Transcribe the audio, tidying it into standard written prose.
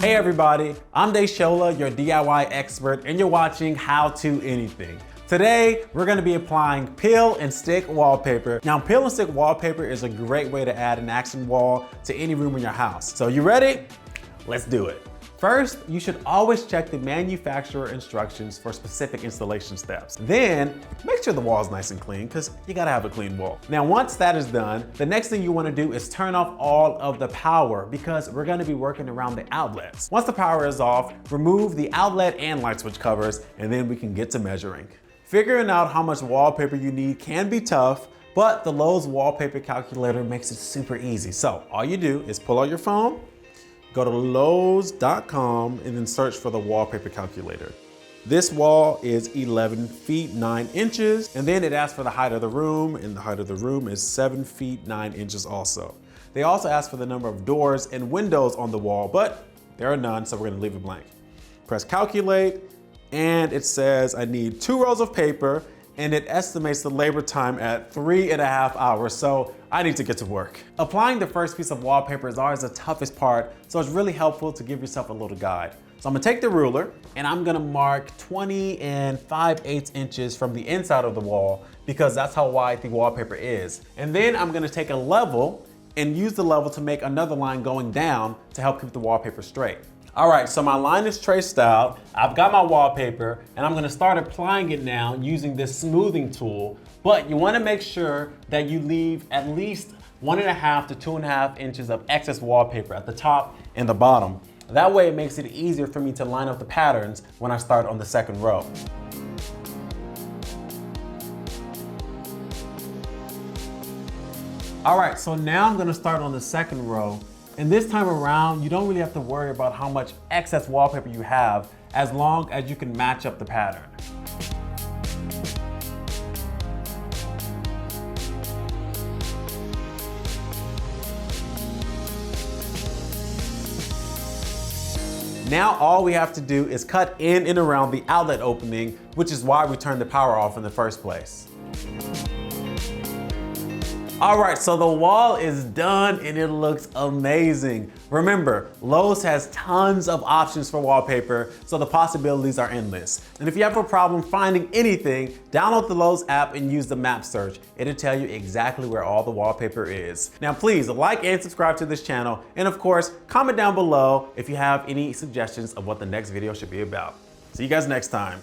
Hey everybody, I'm Deshola, your DIY expert, and you're watching How To Anything. Today, we're gonna be applying peel and stick wallpaper. Now, peel and stick wallpaper is a great way to add an accent wall to any room in your house. So you ready? Let's do it. First, you should always check the manufacturer instructions for specific installation steps. Then, make sure the wall is nice and clean because you gotta have a clean wall. Now, once that is done, the next thing you wanna do is turn off all of the power because we're gonna be working around the outlets. Once the power is off, remove the outlet and light switch covers, and then we can get to measuring. Figuring out how much wallpaper you need can be tough, but the Lowe's Wallpaper Calculator makes it super easy. So all you do is pull out your phone, go to lowes.com and then search for the wallpaper calculator. This wall is 11 feet 9 inches, and then it asks for the height of the room, and the height of the room is 7 feet 9 inches also. They also ask for the number of doors and windows on the wall, but there are none, so we're gonna leave it blank. Press calculate, and it says I need 2 rolls of paper, and it estimates the labor time at 3.5 hours, so I need to get to work. Applying the first piece of wallpaper is always the toughest part, so it's really helpful to give yourself a little guide. So I'm gonna take the ruler, and I'm gonna mark 20 and 5/8 inches from the inside of the wall, because that's how wide the wallpaper is. And then I'm gonna take a level and use the level to make another line going down to help keep the wallpaper straight. All right, so my line is traced out. I've got my wallpaper, and I'm gonna start applying it now using this smoothing tool, but you wanna make sure that you leave at least 1.5 to 2.5 inches of excess wallpaper at the top and the bottom. That way it makes it easier for me to line up the patterns when I start on the second row. All right, so now I'm gonna start on the second row. And this time around, you don't really have to worry about how much excess wallpaper you have as long as you can match up the pattern. Now all we have to do is cut in and around the outlet opening, which is why we turned the power off in the first place. All right, so the wall is done and it looks amazing. Remember, Lowe's has tons of options for wallpaper, so the possibilities are endless. And if you have a problem finding anything, download the Lowe's app and use the map search. It'll tell you exactly where all the wallpaper is. Now please like and subscribe to this channel, and of course, comment down below if you have any suggestions of what the next video should be about. See you guys next time.